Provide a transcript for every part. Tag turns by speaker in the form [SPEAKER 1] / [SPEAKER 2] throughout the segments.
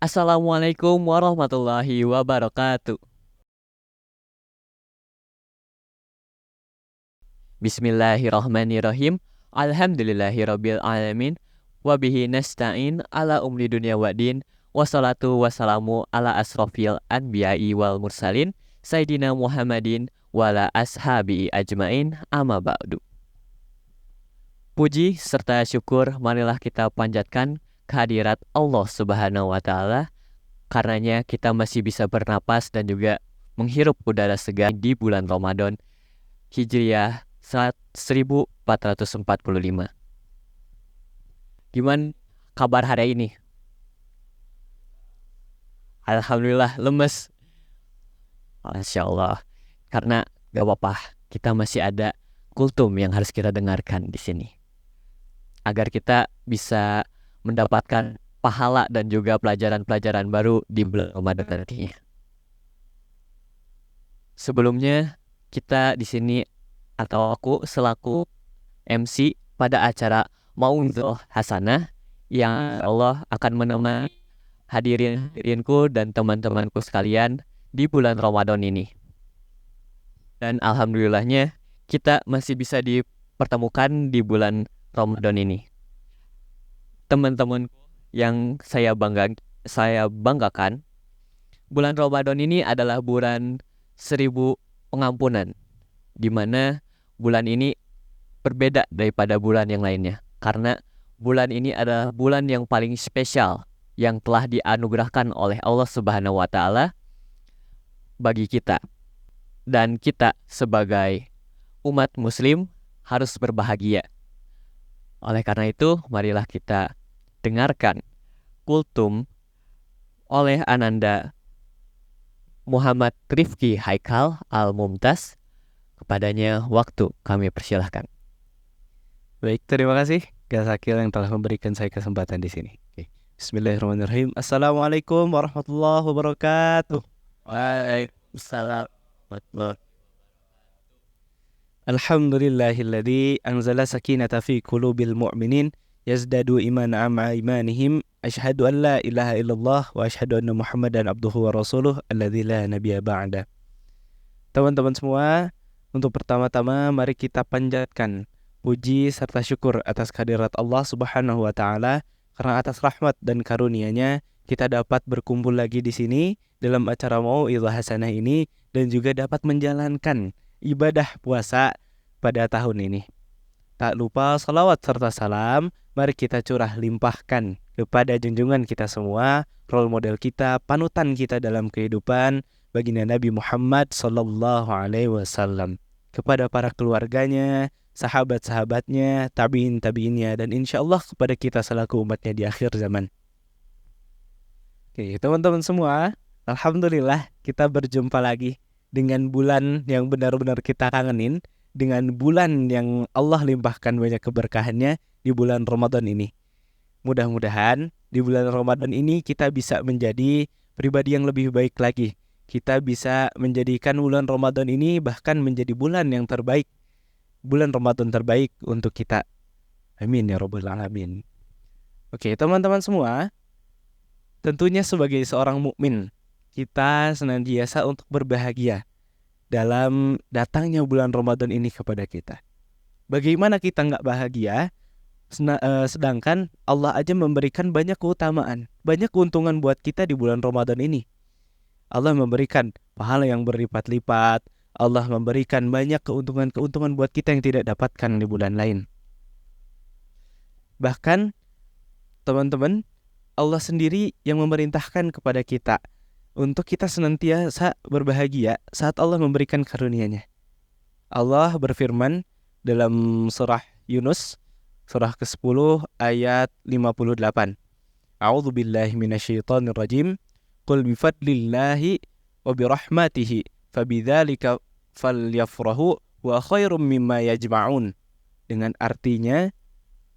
[SPEAKER 1] Assalamualaikum warahmatullahi wabarakatuh. Bismillahirrahmanirrahim. Alhamdulillahirabbil alamin. Wabihi nasta'in ala umri dunya waddin. Wassalatu wassalamu ala asrofil anbiya'i wal mursalin Sayyidina Muhammadin wala ashabi'i ajmain amma ba'du. Puji serta syukur marilah kita panjatkan kehadirat Allah Subhanahu wa taala. Karenanya kita masih bisa bernapas dan juga menghirup udara segar di bulan Ramadan Hijriah 1445. Gimana kabar hari ini? Alhamdulillah lemes. Masya Allah. Karena gak apa-apa, kita masih ada kultum yang harus kita dengarkan di sini. Agar kita bisa mendapatkan pahala dan juga pelajaran-pelajaran baru di bulan Ramadan nantinya. Sebelumnya kita di sini atau aku selaku MC pada acara Mau'izah Hasanah yang Allah akan menemani hadirinku dan teman-temanku sekalian di bulan Ramadan ini. Dan alhamdulillahnya kita masih bisa dipertemukan di bulan Ramadan ini. Teman-temanku yang saya banggakan, bulan Ramadan ini adalah bulan 1000 pengampunan, di mana bulan ini berbeda daripada bulan yang lainnya, karena bulan ini adalah bulan yang paling spesial yang telah dianugerahkan oleh Allah Subhanahu wa taala bagi kita. Dan kita sebagai umat muslim harus berbahagia. Oleh karena itu, marilah kita dengarkan kultum oleh Ananda Muhammad Rifki Haikal Al-Mumtaz. Kepadanya waktu kami persilahkan.
[SPEAKER 2] Baik, terima kasih Kak Sakil yang telah memberikan saya kesempatan di sini. Oke. Bismillahirrahmanirrahim. Assalamualaikum warahmatullahi wabarakatuh.
[SPEAKER 1] Waalaikumsalam warahmatullahi wabarakatuh.
[SPEAKER 2] Alhamdulillahilladzi anzala sakinata fi qulubil mu'minin yazdadu imana ama imanihim. Asyhadu an la ilaha illallah wa asyhadu anna Muhammadan abduhu wa rasuluh alladzi la nabiyya ba'da. Teman-teman semua, untuk pertama-tama mari kita panjatkan puji serta syukur atas kehadirat Allah Subhanahu wa taala, karena atas rahmat dan karunia-Nya kita dapat berkumpul lagi di sini dalam acara Mau'izah Hasanah ini dan juga dapat menjalankan ibadah puasa pada tahun ini. Tak lupa salawat serta salam mari kita curah limpahkan kepada junjungan kita semua, role model kita, panutan kita dalam kehidupan, baginda Nabi Muhammad sallallahu alaihi wasallam, kepada para keluarganya, sahabat-sahabatnya, tabi'in-tabi'innya, dan insya Allah kepada kita selaku umatnya di akhir zaman. Oke, teman-teman semua, alhamdulillah kita berjumpa lagi dengan bulan yang benar-benar kita kangenin, dengan bulan yang Allah limpahkan banyak keberkahannya di bulan Ramadan ini. Mudah-mudahan di bulan Ramadan ini kita bisa menjadi pribadi yang lebih baik lagi. Kita bisa menjadikan bulan Ramadan ini bahkan menjadi bulan yang terbaik, bulan Ramadan terbaik untuk kita. Amin ya rabbal alamin. Oke, teman-teman semua, tentunya sebagai seorang mukmin, kita senantiasa untuk berbahagia dalam datangnya bulan Ramadan ini kepada kita. Bagaimana kita nggak bahagia, sedangkan Allah aja memberikan banyak keutamaan, banyak keuntungan buat kita di bulan Ramadan ini. Allah memberikan pahala yang berlipat-lipat, Allah memberikan banyak keuntungan-keuntungan buat kita yang tidak dapatkan di bulan lain. Bahkan, teman-teman, Allah sendiri yang memerintahkan kepada kita untuk kita senantiasa berbahagia saat Allah memberikan karunia-Nya. Allah berfirman dalam surah Yunus, surah ke-10 ayat 58. A'udzu billahi minasyaitonir rajim. Qul bifadlillahi wa birahmatihi fabidzalika falyafrahu wa khairum mimma yajma'un. Dengan artinya,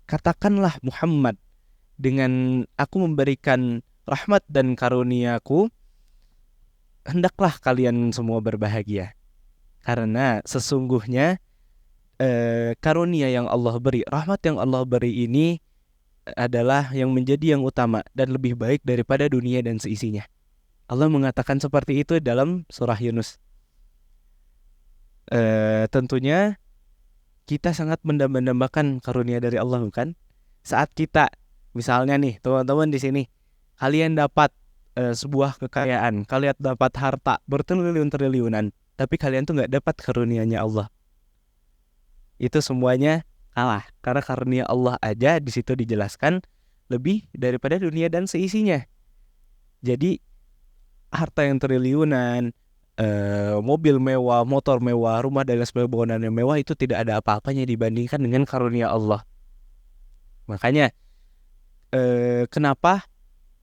[SPEAKER 2] katakanlah Muhammad, dengan aku memberikan rahmat dan karuniaku, hendaklah kalian semua berbahagia. Karena sesungguhnya karunia yang Allah beri, rahmat yang Allah beri ini adalah yang menjadi yang utama dan lebih baik daripada dunia dan seisinya. Allah mengatakan seperti itu dalam surah Yunus. Tentunya kita sangat mendambakan karunia dari Allah, bukan? Saat kita, misalnya nih teman-teman di sini, kalian dapat sebuah kekayaan, kalian dapat harta bertriliun-triliunan, tapi kalian tuh nggak dapat karunia-Nya Allah. Itu semuanya kalah, karena karunia Allah aja di situ dijelaskan lebih daripada dunia dan seisinya. Jadi harta yang triliunan, mobil mewah, motor mewah, rumah dan sebagainya bangunan yang mewah itu tidak ada apa-apanya dibandingkan dengan karunia Allah. Makanya kenapa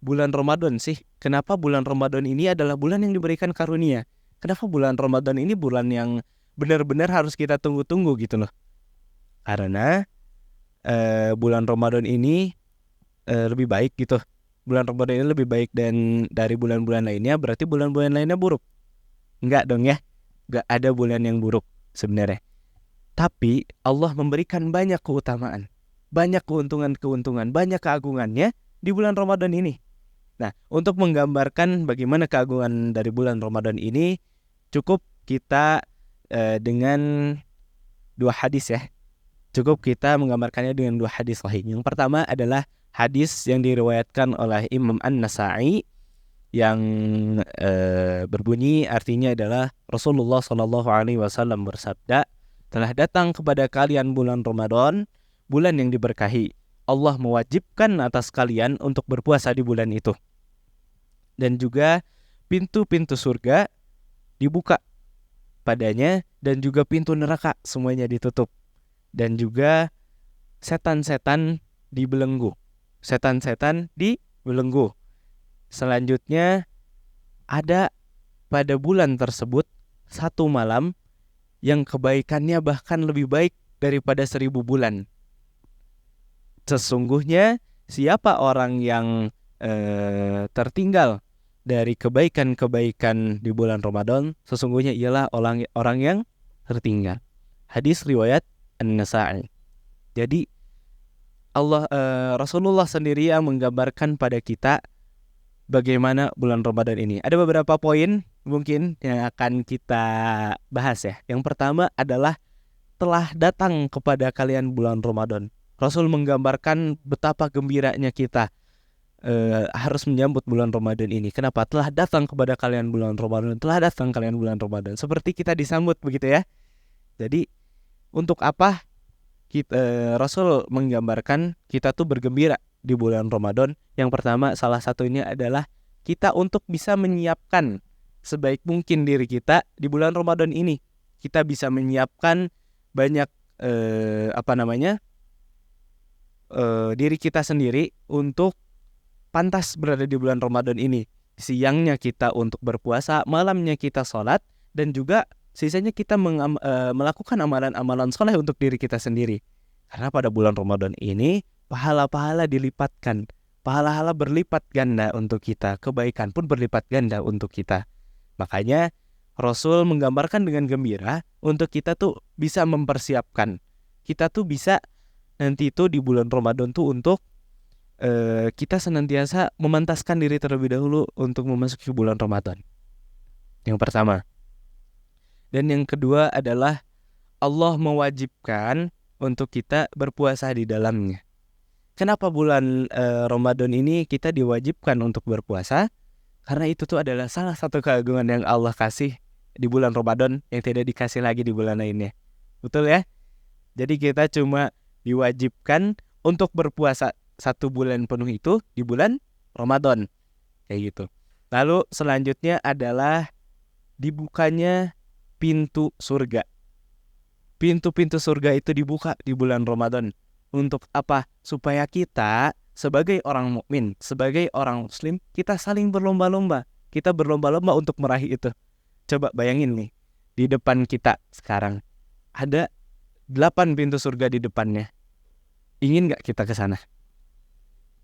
[SPEAKER 2] bulan Ramadan sih? Kenapa bulan Ramadan ini adalah bulan yang diberikan karunia? Kenapa bulan Ramadan ini bulan yang benar-benar harus kita tunggu-tunggu gitu loh? Karena bulan Ramadan ini lebih baik gitu. Bulan Ramadan ini lebih baik dari bulan-bulan lainnya, berarti bulan-bulan lainnya buruk. Enggak dong ya. Enggak ada bulan yang buruk sebenarnya. Tapi Allah memberikan banyak keutamaan, banyak keuntungan-keuntungan, banyak keagungannya di bulan Ramadan ini. Nah, untuk menggambarkan bagaimana keagungan dari bulan Ramadan ini, cukup kita dengan dua hadis ya. Cukup kita menggambarkannya dengan dua hadis sahih. Yang pertama adalah hadis yang diriwayatkan oleh Imam An-Nasa'i yang berbunyi artinya adalah Rasulullah SAW bersabda, telah datang kepada kalian bulan Ramadan, bulan yang diberkahi. Allah mewajibkan atas kalian untuk berpuasa di bulan itu. Dan juga pintu-pintu surga dibuka padanya, dan juga pintu neraka semuanya ditutup. Dan juga setan-setan dibelenggu. Setan-setan dibelenggu. Selanjutnya ada pada bulan tersebut satu malam yang kebaikannya bahkan lebih baik daripada 1000 bulan. Sesungguhnya siapa orang yang tertinggal dari kebaikan-kebaikan di bulan Ramadan, sesungguhnya ialah orang yang tertinggal. Hadis riwayat An-Nasa'i. Jadi Rasulullah sendiri yang menggambarkan pada kita bagaimana bulan Ramadan ini. Ada beberapa poin mungkin yang akan kita bahas ya. Yang pertama adalah telah datang kepada kalian bulan Ramadan. Rasul menggambarkan betapa gembiranya kita harus menyambut bulan Ramadan ini. Kenapa? Telah datang kepada kalian bulan Ramadan. Telah datang kalian bulan Ramadan. Seperti kita disambut begitu ya. Jadi untuk apa Rasul menggambarkan kita tuh bergembira di bulan Ramadan? Yang pertama, salah satunya adalah kita untuk bisa menyiapkan sebaik mungkin diri kita di bulan Ramadan ini. Kita bisa menyiapkan banyak diri kita sendiri untuk pantas berada di bulan Ramadan ini. Siangnya kita untuk berpuasa, malamnya kita sholat, dan juga sisanya kita melakukan amalan-amalan soleh untuk diri kita sendiri. Karena pada bulan Ramadan ini pahala-pahala dilipatkan, pahala-pahala berlipat ganda untuk kita, kebaikan pun berlipat ganda untuk kita. Makanya Rasul menggambarkan dengan gembira untuk kita tuh bisa mempersiapkan. Kita tuh bisa nanti itu di bulan Ramadan tuh untuk kita senantiasa memantaskan diri terlebih dahulu untuk memasuki bulan Ramadan. Yang pertama. Dan yang kedua adalah Allah mewajibkan untuk kita berpuasa di dalamnya. Kenapa bulan Ramadan ini kita diwajibkan untuk berpuasa? Karena itu tuh adalah salah satu keagungan yang Allah kasih di bulan Ramadan yang tidak dikasih lagi di bulan lainnya. Betul ya? Jadi kita cuma diwajibkan untuk berpuasa 1 bulan penuh itu di bulan Ramadan. Kayak gitu. Lalu selanjutnya adalah dibukanya pintu surga. Pintu-pintu surga itu dibuka di bulan Ramadan. Untuk apa? Supaya kita sebagai orang mukmin, sebagai orang muslim, kita saling berlomba-lomba. Kita berlomba-lomba untuk meraih itu. Coba bayangin nih, di depan kita sekarang ada 8 pintu surga di depannya. Ingin gak kita ke sana?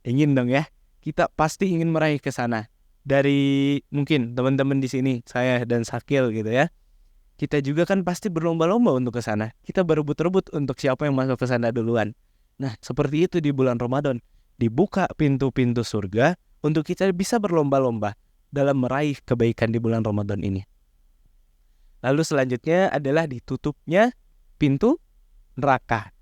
[SPEAKER 2] Ingin dong ya. Kita pasti ingin meraih ke sana. Dari mungkin teman-teman di sini, saya dan Sakil gitu ya. Kita juga kan pasti berlomba-lomba untuk ke sana. Kita berebut-rebut untuk siapa yang masuk ke sana duluan. Nah, seperti itu di bulan Ramadan. dibuka pintu-pintu surga untuk kita bisa berlomba-lomba dalam meraih kebaikan di bulan Ramadan ini. Lalu selanjutnya adalah ditutupnya pintu neraka.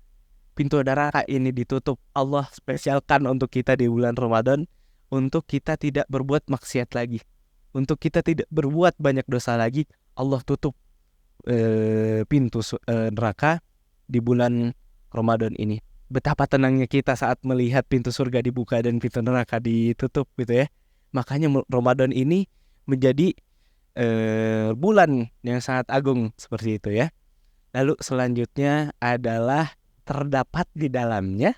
[SPEAKER 2] Pintu neraka ini ditutup. Allah spesialkan untuk kita di bulan Ramadan untuk kita tidak berbuat maksiat lagi, untuk kita tidak berbuat banyak dosa lagi. Allah tutup pintu neraka di bulan Ramadan ini. Betapa tenangnya kita saat melihat pintu surga dibuka dan pintu neraka ditutup gitu ya. Makanya Ramadan ini menjadi bulan yang sangat agung seperti itu ya. Lalu selanjutnya adalah terdapat di dalamnya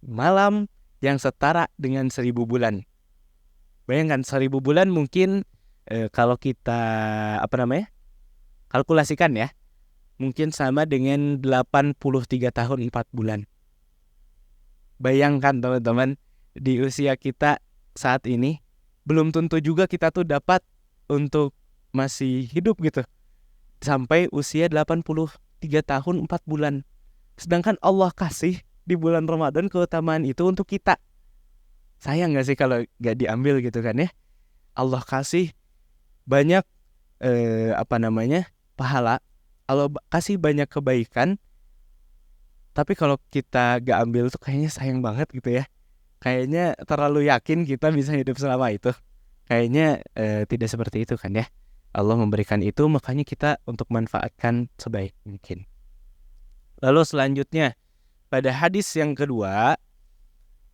[SPEAKER 2] malam yang setara dengan 1000 bulan. Bayangkan 1000 bulan mungkin kalau kita kalkulasikan ya, mungkin sama dengan 83 tahun 4 bulan. Bayangkan teman-teman, di usia kita saat ini belum tentu juga kita tuh dapat untuk masih hidup gitu sampai usia 83 tahun 4 bulan. Sedangkan Allah kasih di bulan Ramadan keutamaan itu untuk kita. Sayang gak sih kalau gak diambil gitu kan ya. Allah kasih banyak pahala. Allah kasih banyak kebaikan. Tapi kalau kita gak ambil tuh kayaknya sayang banget gitu ya. Kayaknya terlalu yakin kita bisa hidup selama itu. Kayaknya tidak seperti itu kan ya. Allah memberikan itu, makanya kita untuk manfaatkan sebaik mungkin. Lalu selanjutnya pada hadis yang kedua,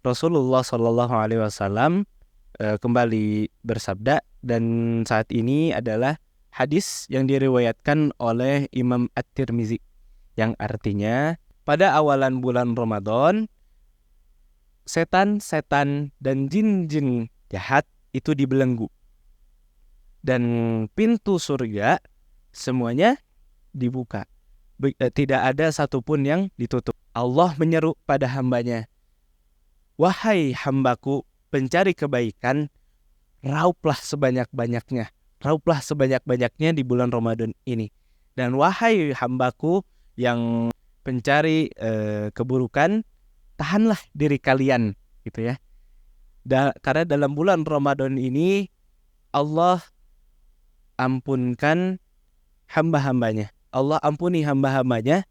[SPEAKER 2] Rasulullah SAW kembali bersabda, dan saat ini adalah hadis yang diriwayatkan oleh Imam At-Tirmizi, yang artinya pada awalan bulan Ramadan setan-setan dan jin-jin jahat itu dibelenggu, dan pintu surga semuanya dibuka. Tidak ada satupun yang ditutup. Allah menyeru pada hambanya, wahai hambaku pencari kebaikan, rauplah sebanyak-banyaknya di bulan Ramadan ini. Dan wahai hambaku yang pencari keburukan, tahanlah diri kalian gitu ya. Karena dalam bulan Ramadan ini Allah ampunkan hamba-hambanya. Allah ampuni hamba-hambanya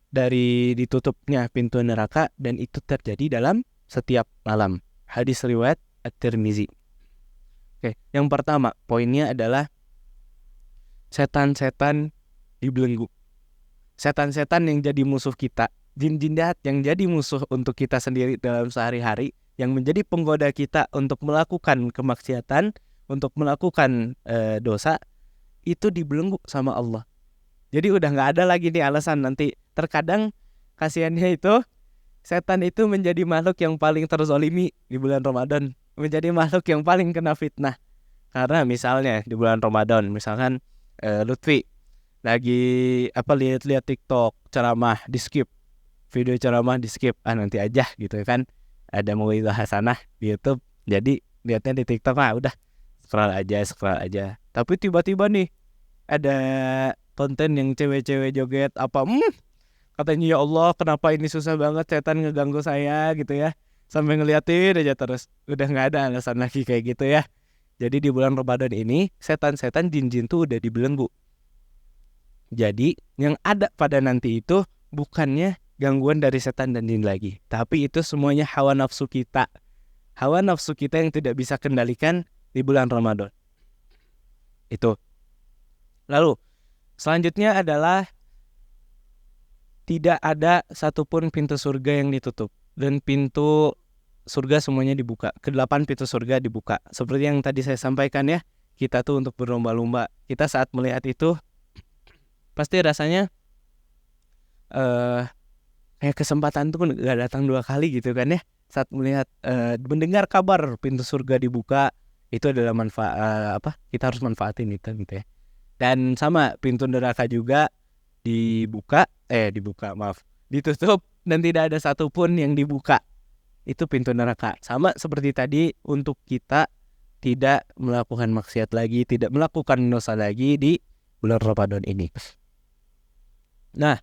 [SPEAKER 2] dari ditutupnya pintu neraka, dan itu terjadi dalam setiap malam. Hadis riwayat At-Tirmizi. Oke, yang pertama poinnya adalah setan-setan dibelenggu. Setan-setan yang jadi musuh kita, jin-jin jahat yang jadi musuh untuk kita sendiri dalam sehari-hari, yang menjadi penggoda kita untuk melakukan kemaksiatan, untuk melakukan dosa, itu dibelenggu sama Allah. Jadi udah gak ada lagi nih alasan nanti. Terkadang kasihannya itu setan itu menjadi makhluk yang paling terzolimi di bulan Ramadan, menjadi makhluk yang paling kena fitnah. Karena misalnya di bulan Ramadan, misalkan Lutfi lagi lihat TikTok ceramah, di skip, video ceramah di skip, nanti aja gitu kan, ada mauidhah hasanah di YouTube, jadi lihatnya di TikTok, udah scroll aja. Tapi tiba-tiba nih ada konten yang cewek-cewek joget katanya, ya Allah kenapa ini susah banget, setan ngeganggu saya gitu ya, sampai ngeliatin aja terus. Udah gak ada alasan lagi kayak gitu ya. Jadi di bulan Ramadan ini setan-setan jin-jin tuh udah dibelenggu. Jadi yang ada pada nanti itu bukannya gangguan dari setan dan jin lagi, tapi itu semuanya hawa nafsu kita. Hawa nafsu kita yang tidak bisa kendalikan di bulan Ramadan. Itu. Lalu selanjutnya adalah tidak ada satupun pintu surga yang ditutup, dan pintu surga semuanya dibuka. Ke-8 pintu surga dibuka. Seperti yang tadi saya sampaikan ya, kita tuh untuk berlomba-lomba. Kita saat melihat itu pasti rasanya kayak kesempatan tuh gak datang 2 kali gitu kan ya. Saat melihat mendengar kabar pintu surga dibuka, itu adalah manfaat kita harus manfaatin itu gitu ya. Dan sama pintu neraka juga ditutup, dan tidak ada satupun yang dibuka. Itu pintu neraka. Sama seperti tadi, untuk kita tidak melakukan maksiat lagi, tidak melakukan dosa lagi di bulan Ramadan ini. Nah,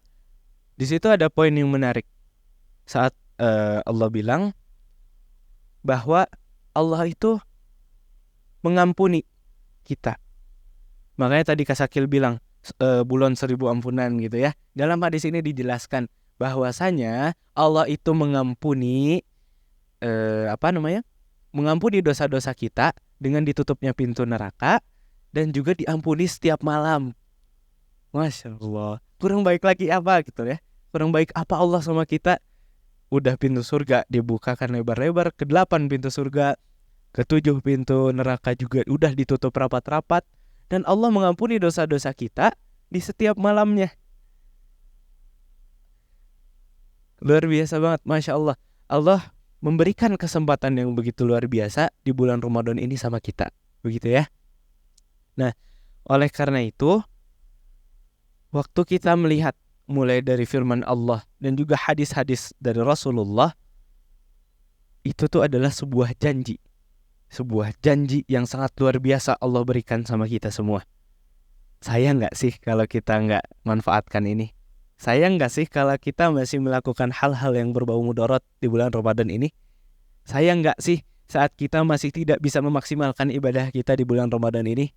[SPEAKER 2] di situ ada poin yang menarik. Saat Allah bilang bahwa Allah itu mengampuni kita. Makanya tadi Kak Sakil bilang bulan 1000 ampunan gitu ya. Dalam hadis ini dijelaskan bahwasanya Allah itu mengampuni mengampuni dosa-dosa kita dengan ditutupnya pintu neraka dan juga diampuni setiap malam. Masya Allah. Kurang baik lagi apa gitu ya? Kurang baik apa Allah sama kita? Udah pintu surga dibukakan lebar-lebar, ke-8 pintu surga, ke-7 pintu neraka juga udah ditutup rapat-rapat, dan Allah mengampuni dosa-dosa kita di setiap malamnya. Luar biasa banget, Masya Allah. Allah memberikan kesempatan yang begitu luar biasa di bulan Ramadan ini sama kita. Begitu ya. Nah, oleh karena itu, waktu kita melihat mulai dari firman Allah dan juga hadis-hadis dari Rasulullah, itu tuh adalah sebuah janji. Sebuah janji yang sangat luar biasa Allah berikan sama kita semua. Sayang gak sih kalau kita gak manfaatkan ini? Sayang gak sih kalau kita masih melakukan hal-hal yang berbau mudarat di bulan Ramadan ini? Sayang gak sih saat kita masih tidak bisa memaksimalkan ibadah kita di bulan Ramadan ini?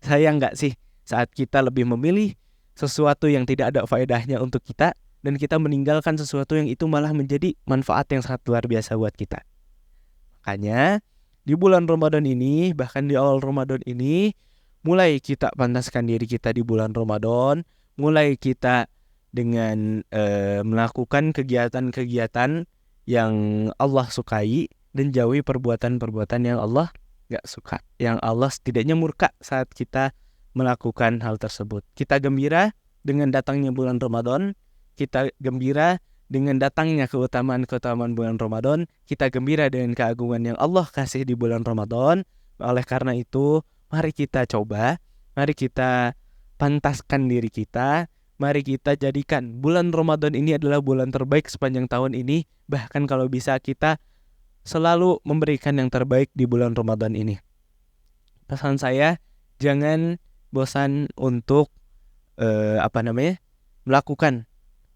[SPEAKER 2] Sayang gak sih saat kita lebih memilih sesuatu yang tidak ada faedahnya untuk kita, dan kita meninggalkan sesuatu yang itu malah menjadi manfaat yang sangat luar biasa buat kita. Makanya di bulan Ramadan ini, bahkan di awal Ramadan ini, mulai kita pantaskan diri kita di bulan Ramadan, mulai kita dengan melakukan kegiatan-kegiatan yang Allah sukai, dan jauhi perbuatan-perbuatan yang Allah gak suka, yang Allah setidaknya murka saat kita melakukan hal tersebut. Kita gembira dengan datangnya bulan Ramadan, kita gembira dengan datangnya keutamaan-keutamaan bulan Ramadan, kita gembira dengan keagungan yang Allah kasih di bulan Ramadan. Oleh karena itu, mari kita coba, mari kita pantaskan diri kita, mari kita jadikan bulan Ramadan ini adalah bulan terbaik sepanjang tahun ini. Bahkan kalau bisa kita selalu memberikan yang terbaik di bulan Ramadan ini. Pesan saya, jangan bosan untuk melakukan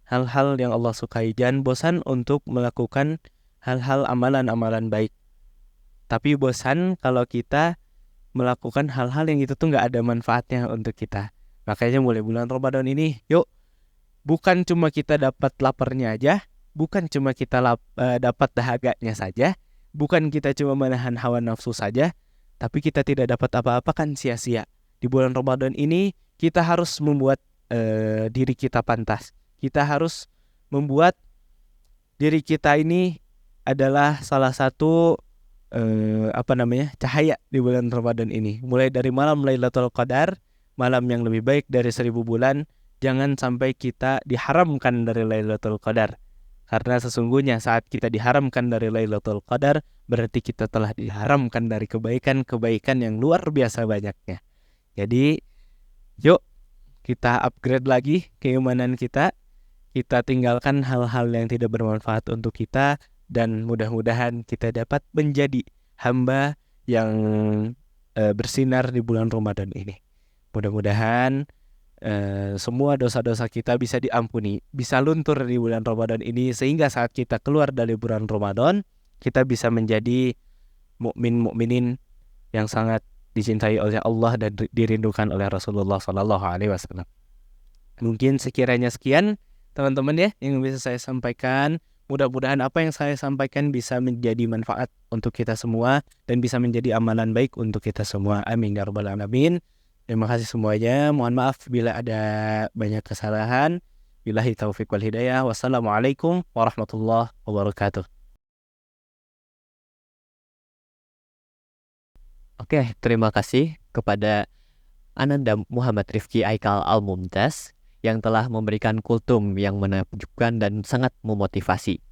[SPEAKER 2] hal-hal yang Allah sukai. Jangan bosan untuk melakukan hal-hal amalan-amalan baik. Tapi bosan kalau kita melakukan hal-hal yang itu tuh gak ada manfaatnya untuk kita. Makanya mulai bulan Ramadan ini, yuk, bukan cuma kita dapat laparnya aja, bukan cuma kita dapat dahaganya saja, bukan kita cuma menahan hawa nafsu saja, tapi kita tidak dapat apa-apa kan sia-sia. Di bulan Ramadan ini kita harus membuat diri kita pantas. Kita harus membuat diri kita ini adalah salah satu cahaya di bulan Ramadan ini. Mulai dari malam Lailatul Qadar, malam yang lebih baik dari 1000 bulan. Jangan sampai kita diharamkan dari Lailatul Qadar. Karena sesungguhnya saat kita diharamkan dari Lailatul Qadar, berarti kita telah diharamkan dari kebaikan-kebaikan yang luar biasa banyaknya. Jadi, yuk kita upgrade lagi keimanan kita. Kita tinggalkan hal-hal yang tidak bermanfaat untuk kita, dan mudah-mudahan kita dapat menjadi hamba yang bersinar di bulan Ramadan ini. Mudah-mudahan semua dosa-dosa kita bisa diampuni, bisa luntur di bulan Ramadan ini, sehingga saat kita keluar dari bulan Ramadan, kita bisa menjadi mukmin-mukminin yang sangat dicintai oleh Allah dan dirindukan oleh Rasulullah SAW. Mungkin sekiranya sekian teman-teman ya yang bisa saya sampaikan. Mudah-mudahan apa yang saya sampaikan bisa menjadi manfaat untuk kita semua dan bisa menjadi amalan baik untuk kita semua. Amin ya rabbal alamin. Terima kasih semuanya. Mohon maaf bila ada banyak kesalahan. Billahi taufiq wal hidayah. Wassalamualaikum warahmatullahi wabarakatuh.
[SPEAKER 1] Oke, terima kasih kepada Ananda Muhammad Rifki Aikal Al-Mumtaz yang telah memberikan kultum yang menakjubkan dan sangat memotivasi.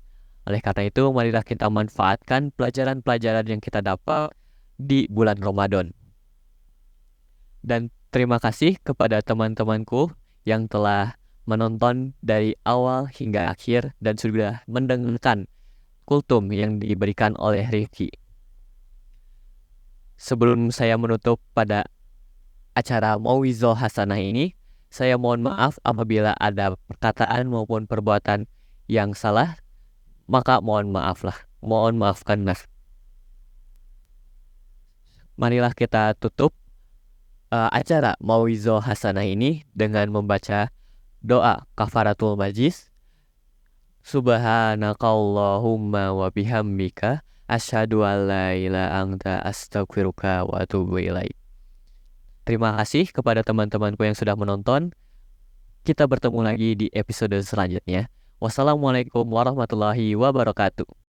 [SPEAKER 1] Oleh karena itu, marilah kita manfaatkan pelajaran-pelajaran yang kita dapat di bulan Ramadan. Dan terima kasih kepada teman-temanku yang telah menonton dari awal hingga akhir dan sudah mendengarkan kultum yang diberikan oleh Rifki. Sebelum saya menutup pada acara Mauizah Hasanah ini, saya mohon maaf apabila ada perkataan maupun perbuatan yang salah, maka mohon maafkanlah. marilah kita tutup acara Mauizah Hasanah ini dengan membaca doa kafaratul majlis. Subhanakallahumma wa bihamdika asyhadu an la ilaha anta astaghfiruka wa atubu ilaik. Terima kasih kepada teman-temanku yang sudah menonton. Kita bertemu lagi di episode selanjutnya. Wassalamualaikum warahmatullahi wabarakatuh.